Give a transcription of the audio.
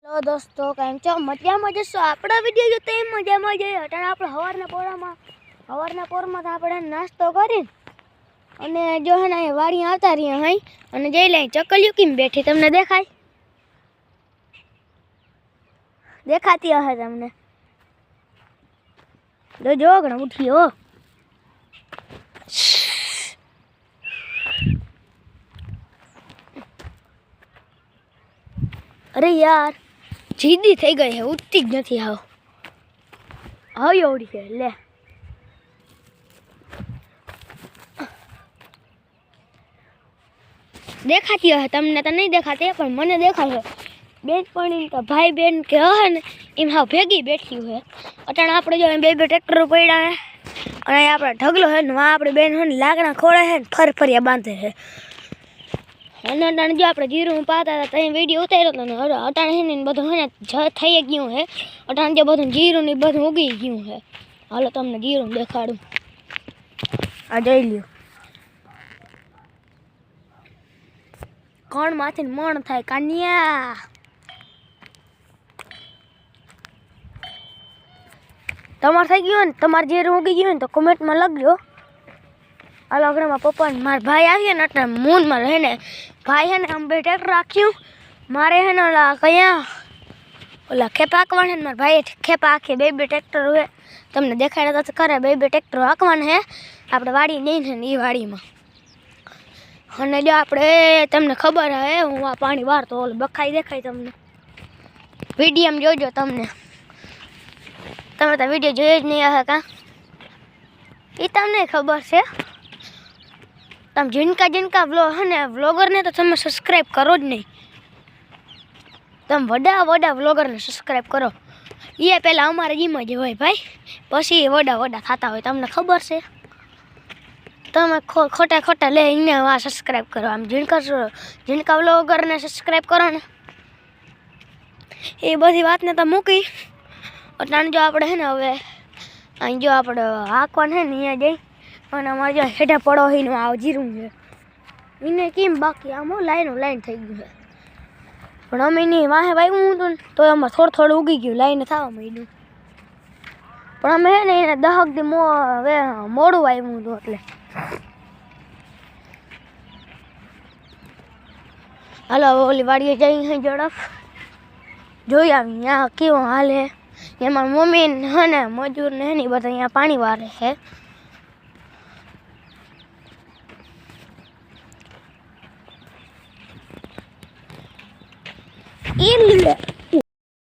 તો દોસ્તો કેમ છો? મજામાં જશો? આપણા વિડીયો જોતા એમ મજામાં જઈએ. અટાણે આપણે સવારના પોરમાં તો આપણે નાસ્તો કરી અને જો હે ને વાડી આવતા રહ્યા હઈ અને જઈ લઈ ચકલિયું કેમ બેઠી તમને દેખાતી હશે તમને? જો ઘણા ઉઠી હો. અરે યાર જીદી થઈ ગઈ હે, ઉઠતી જ નથી. હાવ એવડી છે. લે દેખાતી હશે તમને, તો નહીં દેખાતી પણ મને દેખાશે. બેન પણ તો ભાઈ બેન કે હે ને એમ હાવ ભેગી બેઠી હોય. અટાણે આપણે જો બે ટ્રેક્ટરો પડ્યા હે અને આપણે ઢગલો હે ને આપણી બેન હોય ને લાકડા ખોળે છે ને ફરફરિયા બાંધે છે. અને અટાણે જો આપણે જીરું પાતા હતા ત્યાં વિડીયો ઉતાર્યો હતો ને અટાણે છે ને બધું હે ને થઈ ગયું છે. અટાણે જે બધું જીરું ને બધું ઉગી ગયું છે. હાલો તમને જીરું દેખાડું. આ જોઈ લ્યો, કણ માંથી મણ થાય કાન્યા. તમારે થઈ ગયું ને, તમારે જીરું ઉગી ગયું ને તો કોમેન્ટમાં લખજો. આ લગ્નમાં પપ્પા ને મારા ભાઈ આવ્યા ને એટલે મૂનમાં રહે ને ભાઈ હે ને આમ બે ટ્રેક્ટર રાખ્યું. મારે હે ને ઓલા ખેપા હાંકવાના ને મારા ભાઈએ ખેપા હાંકી. બે ટ્રેક્ટર હોય તમને દેખાડ્યા તો ખરા. બે ટ્રેક્ટર હાંકવાના હે આપણે વાડી નહીં ને એ વાડીમાં. અને જો આપણે તમને ખબર હે હું આ પાણી વારતો ઓલો બખાઈ દેખાય તમને. વિડીયોમાં જોજો તમે તો વિડીયો જોયો જ નહીં હશે કાં? એ તમને ખબર છે. તમે જીનકા હે ને વ્લોગરને તો તમે સબસ્ક્રાઈબ કરો જ નહીં. તમે વડા વ્લોગરને સબસ્ક્રાઈબ કરો. એ પહેલાં અમારે જીમ જ હોય ભાઈ, પછી વડા થતા હોય. તમને ખબર છે? તમે ખોટા લઈને આ સબસ્ક્રાઈબ કરો. આમ જીનકા વ્લોગરને સબસ્ક્રાઈબ કરો ને. એ બધી વાતને તો મૂકી. અટાણે જો આપણે હે ને હવે અહીં જો આપણે હાંકવાનું છે ને અહીંયા જઈ અને અમારે જો હેઠા પડો હોય ને આ જીરું છે એને કેમ બાકી આમ લાઈન થઈ ગયું છે. પણ અમે એની વાહે વાવ્યું હતું ને તો એમાં થોડું ઉગી ગયું, લાઈને થવા માંડ્યું. પણ અમે હે ને એને 10 દી મોડું વાવ્યું હતું એટલે. હાલો ઓલી વાડીએ જઈ ઝડપ જોઈ આવી ત્યાં કેવો હાલે. એમાં મમ્મી હે ને મજૂર ને બધા અહીંયા પાણી વારે છે.